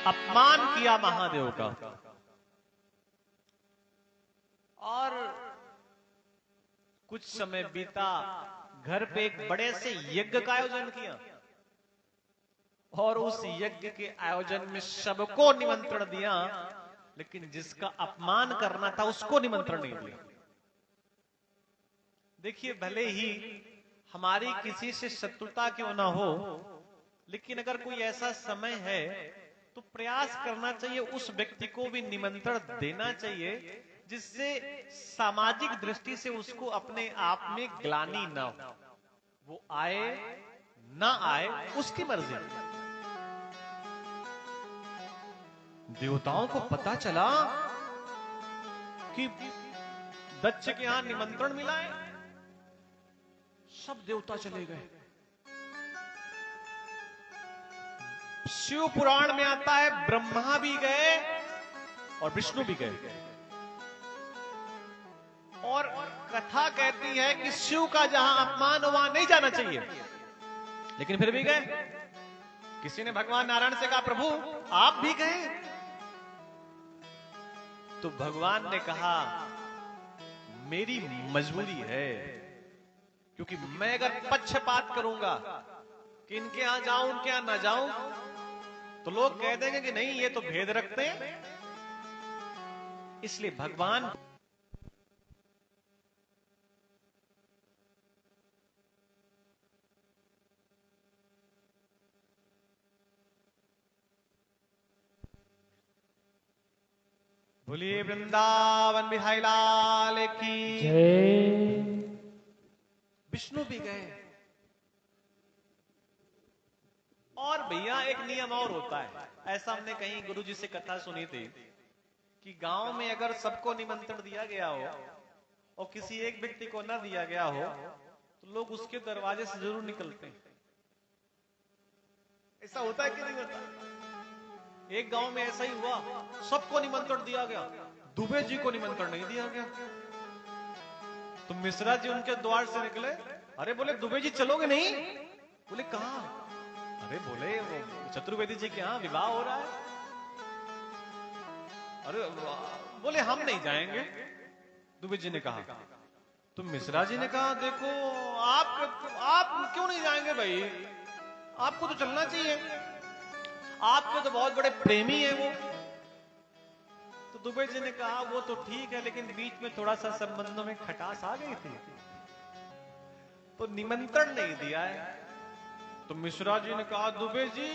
अपमान किया महादेव का और कुछ समय बीता, घर पे एक बड़े से यज्ञ का आयोजन किया और उस यज्ञ के आयोजन में सबको निमंत्रण दिया, लेकिन जिसका अपमान करना था उसको निमंत्रण नहीं दिया। देखिए, भले ही हमारी किसी से शत्रुता क्यों ना हो, लेकिन अगर कोई ऐसा समय है तो प्रयास करना चाहिए उस व्यक्ति को भी निमंत्रण देना चाहिए जिससे सामाजिक दृष्टि से उसको अपने आप में ग्लानि ना हो। वो आए ना आए उसकी मर्जी। देवताओं को पता चला कि दक्ष के यहां निमंत्रण मिला है, सब देवता चले गए। शिव पुराण में आता है ब्रह्मा भी गए और विष्णु भी गए, और कथा कहती है कि शिव का जहां अपमान हो वहां नहीं जाना चाहिए, लेकिन फिर भी गए। किसी ने भगवान नारायण से कहा, प्रभु आप भी गए? तो भगवान ने कहा, मेरी मजबूरी है, क्योंकि मैं अगर पक्षपात करूंगा कि इनके यहां जाऊं उनके यहां ना जाऊं, तो लोग कह देंगे कि नहीं ये तो भेद रखते हैं। इसलिए भगवान बोलिए वृंदावन बिहारी लाल की जय। विष्णु भी गए। और भैया एक नियम और होता है, ऐसा हमने कहीं गुरुजी से कथा सुनी थी कि गांव में अगर सबको निमंत्रण दिया गया हो और किसी एक व्यक्ति को न दिया गया हो तो लोग उसके दरवाजे से जरूर निकलते हैं। ऐसा होता है कि नहीं होता? एक गांव में ऐसा ही हुआ, सबको निमंत्रण दिया गया, दुबे जी को निमंत्रण नहीं दिया गया। तो मिश्रा जी उनके द्वार से निकले, अरे बोले दुबे जी चलोगे नहीं? बोले कहां? अरे बोले वो चतुर्वेदी जी के यहां विवाह हो रहा है। अरे बोले हम नहीं जाएंगे। दुबे जी ने कहा। तो मिश्रा जी ने कहा, देखो आप क्यों नहीं जाएंगे भाई? आपको तो चलना चाहिए, आपके तो बहुत बड़े प्रेमी है वो। तो दुबे जी ने कहा, वो तो ठीक है, लेकिन बीच में थोड़ा सा संबंधों में खटास आ गई थी, तो निमंत्रण नहीं दिया है। तो मिश्रा जी ने कहा, दुबे जी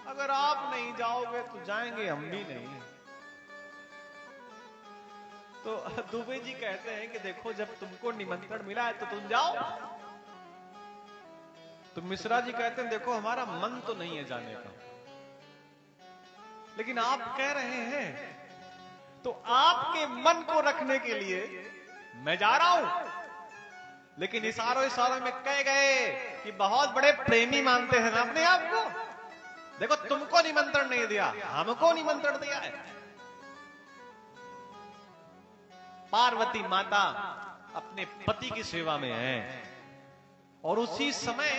अगर आप नहीं जाओगे तो जाएंगे हम भी नहीं। तो दुबे जी कहते हैं कि देखो, जब तुमको निमंत्रण मिला है तो तुम जाओ। तो मिश्रा जी कहते हैं, देखो हमारा मन तो नहीं है जाने का, लेकिन आप कह रहे हैं तो आपके मन को रखने के लिए मैं जा रहा हूं। लेकिन इशारों में कह गए कि बहुत बड़े प्रेमी मानते हैं ना अपने आप को। देखो तुमको निमंत्रण नहीं दिया, हमको निमंत्रण दिया है। पार्वती माता अपने पति की सेवा में है और उसी समय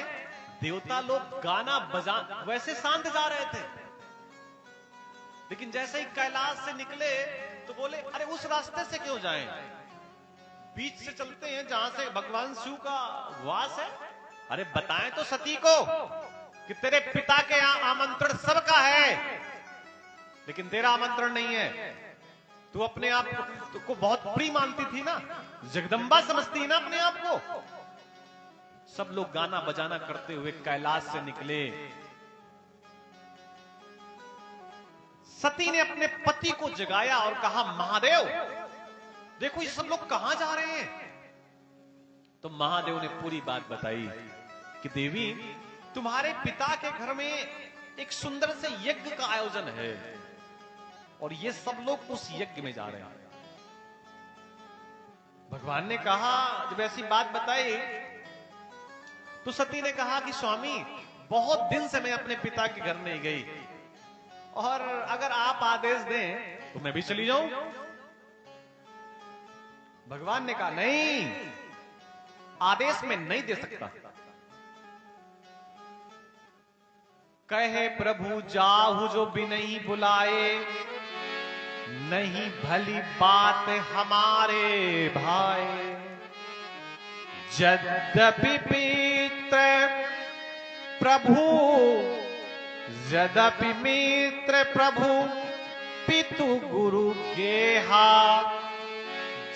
देवता लोग गाना बजा, वैसे शांत जा रहे थे, लेकिन जैसे ही कैलाश से निकले तो बोले, अरे उस रास्ते से क्यों जाएं? बीच से चलते हैं जहां से भगवान शिव का वास है। अरे बताएं तो सती को कि तेरे पिता के यहां आमंत्रण सबका है, लेकिन तेरा आमंत्रण नहीं है। तू अपने आप को बहुत प्रिय मानती थी ना, जगदम्बा समझती है ना अपने आप को। सब लोग गाना बजाना करते हुए कैलाश से निकले। सती ने अपने पति को जगाया और कहा, महादेव देखो ये सब लोग कहां जा रहे हैं? तो महादेव ने पूरी बात बताई कि देवी, तुम्हारे पिता के घर में एक सुंदर से यज्ञ का आयोजन है और ये सब लोग उस यज्ञ में जा रहे हैं। भगवान ने कहा, जब ऐसी बात बताई तो सती ने कहा कि स्वामी, बहुत दिन से मैं अपने पिता के घर नहीं गई, और अगर आप आदेश दें तो मैं भी चली जाऊं। भगवान ने कहा, नहीं, आदेश में नहीं दे सकता। कहे प्रभु जाहु जो बिनहि बुलाए, नहीं भली बात हमारे भाई। यद्यपि मित्र प्रभु, यद्यपि मित्र प्रभु पितु गुरु गेहा,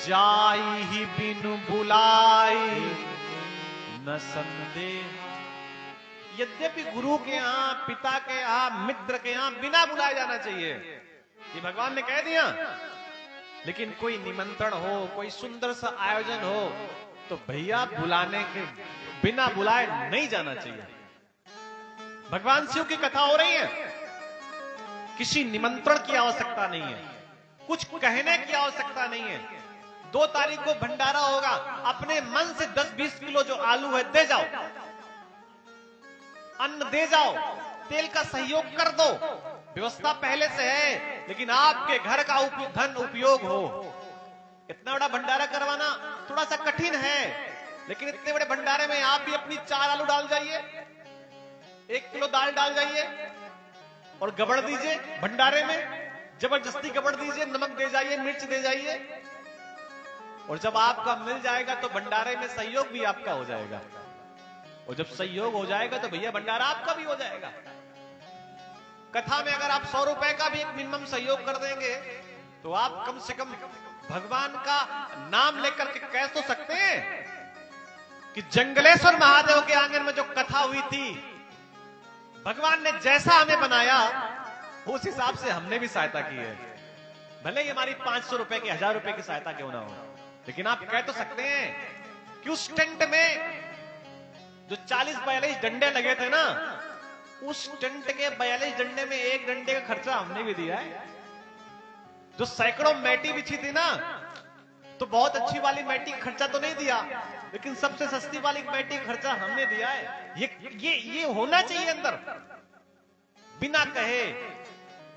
जाई ही बिनु बुलाई न संदेह। यद्यपि गुरु के यहाँ, पिता के यहाँ, मित्र के यहाँ बिना बुलाए जाना चाहिए, ये भगवान ने कह दिया। लेकिन कोई निमंत्रण हो, कोई सुंदर सा आयोजन हो, तो भैया बुलाने के बिना बुलाए नहीं जाना चाहिए। भगवान शिव की कथा हो रही है, किसी निमंत्रण की आवश्यकता नहीं है, कुछ कहने की आवश्यकता नहीं है। 2 तारीख को भंडारा होगा, अपने मन से 10-20 किलो जो आलू है दे जाओ, अन्न दे जाओ, तेल का सहयोग कर दो, व्यवस्था पहले से है, लेकिन आपके घर का धन उपयोग हो। इतना बड़ा भंडारा करवाना थोड़ा सा कठिन है, लेकिन इतने बड़े भंडारे में आप भी अपनी 4 आलू डाल जाइए, 1 किलो दाल डाल जाइए और गबड़ दीजिए भंडारे में, जबरदस्ती गबड़ दीजिए, नमक दे जाइए, मिर्च दे जाइए, और जब आपका मिल जाएगा तो भंडारे में सहयोग भी आपका हो जाएगा, और जब सहयोग हो जाएगा तो भैया भंडारा आपका भी हो जाएगा। कथा में अगर आप 100 रुपए का भी एक मिनिमम सहयोग कर देंगे तो आप कम से कम भगवान का नाम लेकर के कह तो सकते हैं कि जंगलेश्वर महादेव के आंगन में जो कथा हुई थी, भगवान ने जैसा हमें बनाया उस हिसाब से हमने भी सहायता की है। भले ही हमारी 500 रुपए की, 1000 रुपए की सहायता क्यों ना हो, लेकिन आप कह तो सकते हैं कि उस टेंट में जो 40-42 डंडे लगे थे ना, उस टेंट के 42 डंडे में 1 डंडे का खर्चा हमने भी दिया है। जो सैकड़ों मैटी बिछी थी ना, तो बहुत अच्छी वाली मैटी का खर्चा तो नहीं दिया, लेकिन सबसे सस्ती वाली मैटी का खर्चा हमने दिया है। ये होना चाहिए अंदर, बिना कहे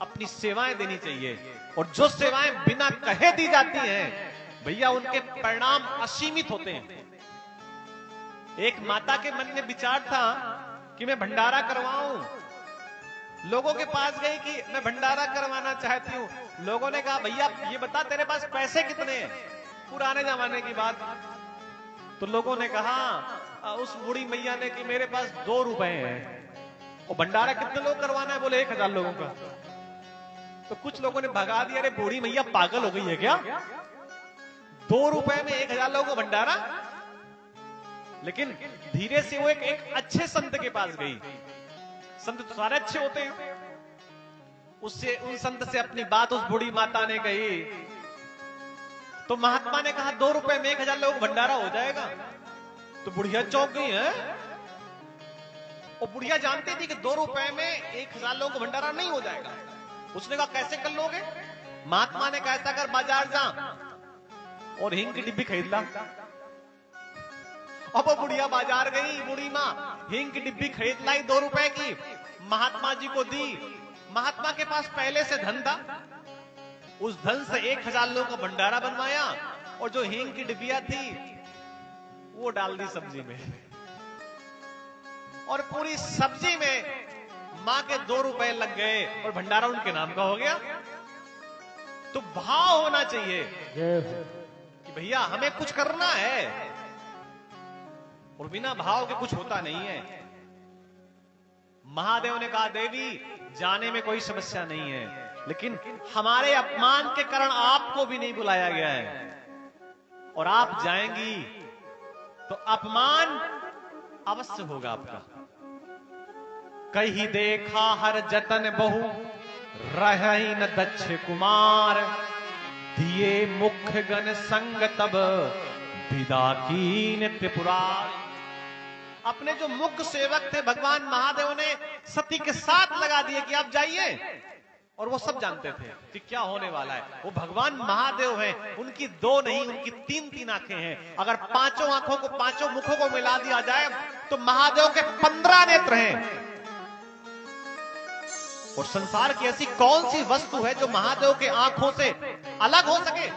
अपनी सेवाएं देनी चाहिए, और जो सेवाएं बिना कहे दी जाती हैं भैया उनके परिणाम असीमित होते हैं। एक माता के मन में विचार था कि मैं भंडारा करवाऊं, लोगों के पास गई कि मैं भंडारा करवाना चाहती हूं। लोगों ने कहा भैया ये बता तेरे पास पैसे कितने हैं, पुराने जमाने की बात। तो लोगों ने कहा, उस बूढ़ी मैया ने कि मेरे पास 2 रुपए हैं। और भंडारा कितने लोग करवाना है, बोले 1000 लोगों का। तो कुछ लोगों ने भगा दिया, अरे बूढ़ी मैया पागल हो गई है क्या, 2 रुपए में 1000 लोगों का भंडारा। लेकिन धीरे से वो एक अच्छे संत के पास गई, संत तो सारे अच्छे होते हैं, उससे उन संत से अपनी बात उस बूढ़ी माता ने कही। तो महात्मा ने कहा 2 रुपए में 1000 लोगों का भंडारा हो जाएगा। तो बुढ़िया चौंक गई है, और बुढ़िया जानती थी कि 2 रुपए में 1000 लोगों का भंडारा नहीं हो जाएगा। उसने कहा कैसे कर लोगे? महात्मा ने कहा ऐसा कर, बाजार जा और हिंग की डिब्बी खरीद ला। अब वो बुढ़िया बाजार गई, बूढ़ी माँ हिंग की डिब्बी खरीद लाई 2 रुपए की, महात्मा जी को दी। महात्मा के पास पहले से धन था, उस धन से 1000 लोगों का भंडारा बनवाया, और जो हींग की डिबिया थी वो डाल दी सब्जी में, और पूरी सब्जी में मां के 2 रुपए लग गए और भंडारा उनके नाम का हो गया। तो भाव होना चाहिए कि भैया हमें कुछ करना है, और बिना भाव के कुछ होता नहीं है। महादेव ने कहा देवी जाने में कोई समस्या नहीं है, लेकिन हमारे अपमान के कारण आपको भी नहीं बुलाया गया है, और आप जाएंगी तो अपमान अवश्य होगा आपका। कहीं देखा हर जतन बहु रही न दक्ष कुमार, दिए मुख गण संग तब विदा कीन त्रिपुरारी। अपने जो मुख्य सेवक थे भगवान महादेव ने सती के साथ लगा दिए कि आप जाइए, और वो सब जानते थे कि क्या होने वाला है। वो भगवान महादेव हैं, उनकी 2 नहीं उनकी 3-3 आंखें हैं। अगर 5 आंखों को 5 मुखों को मिला दिया जाए तो महादेव के 15 नेत्र हैं। और संसार की ऐसी कौन सी वस्तु है जो महादेव के आंखों से अलग हो सके?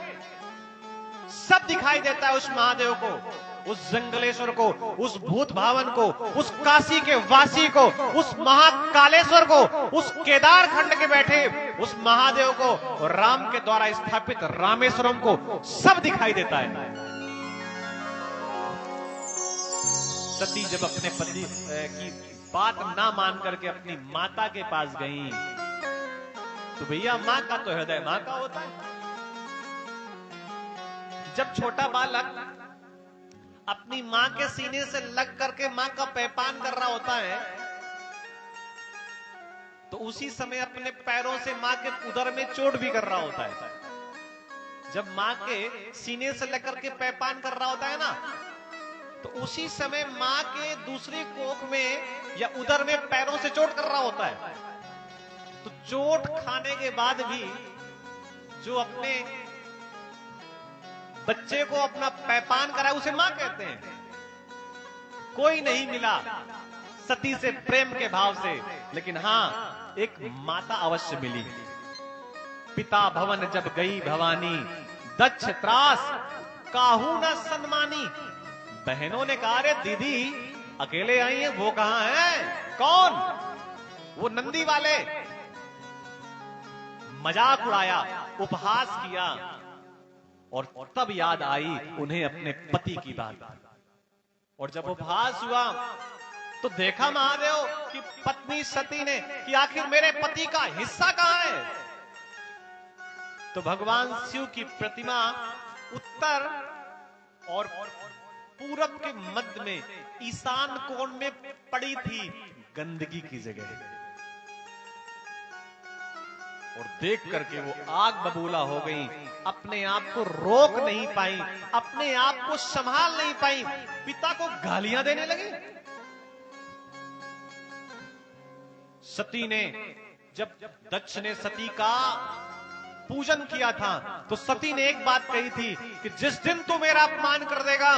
सब दिखाई देता है उस महादेव को। उस जंगलेश्वर को, उस भूत भावन को, उस काशी के वासी को, उस महाकालेश्वर को, उस केदार खंड के बैठे उस महादेव को और राम के द्वारा स्थापित रामेश्वरम को सब दिखाई देता है। सती जब अपने पति की बात ना मान करके अपनी माता के पास गई, तो भैया मां का तो हृदय मां का होता है। जब छोटा बालक अपनी मां के सीने से लग करके मां का पैपान कर रहा होता है, तो उसी समय अपने पैरों से मां के उदर में चोट भी कर रहा होता है। जब मां के सीने से लग करके पैपान कर रहा होता है ना, तो उसी समय मां के दूसरी कोख में या उदर में पैरों से चोट कर रहा होता है। तो चोट खाने के बाद भी जो अपने बच्चे को अपना पैपान करा उसे मां कहते हैं। कोई नहीं मिला सती से प्रेम के भाव से, लेकिन हां एक माता अवश्य मिली। पिता भवन जब गई भवानी, दक्ष त्रास काहू न सन्मानी। बहनों ने कहा, अरे दीदी अकेले आई है, वो कहां है? कौन? वो नंदी वाले। मजाक उड़ाया, उपहास किया, और तब याद आई उन्हें अपने पति की बात। और जब उपहास हुआ तो देखा महादेव कि पत्नी सती ने कि आखिर मेरे पति का हिस्सा कहां है? तो भगवान शिव की प्रतिमा उत्तर और पूरब के मध्य में ईशान कोण में पड़ी थी, गंदगी की जगह। और देख करके वो आग बबूला हो गई, अपने आप को रोक नहीं पाई, अपने आप को संभाल नहीं पाई, पिता को गालियां देने लगी। सती ने जब दक्ष ने सती का पूजन किया था, तो सती ने एक बात कही थी कि जिस दिन तू मेरा अपमान कर देगा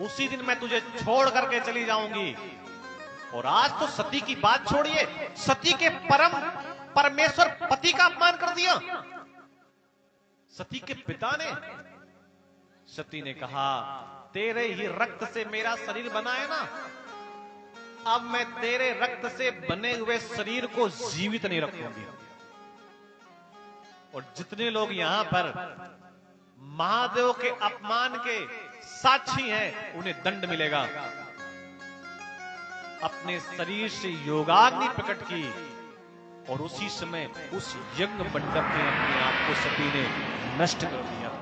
उसी दिन मैं तुझे छोड़ करके चली जाऊंगी। और आज तो सती की बात छोड़िए, सती के परमेश्वर पति का अपमान कर दिया। सती के पिता ने, सती ने कहा, तेरे ही रक्त से मेरा शरीर बना है ना, अब मैं तेरे रक्त से बने हुए शरीर को जीवित नहीं रखूंगी। और जितने लोग यहां पर महादेव के अपमान के साक्षी हैं, उन्हें दंड मिलेगा। अपने शरीर से योगाग्नि प्रकट की और उसी समय उस यज्ञ मंडप में अपने आप को सती ने नष्ट कर दिया।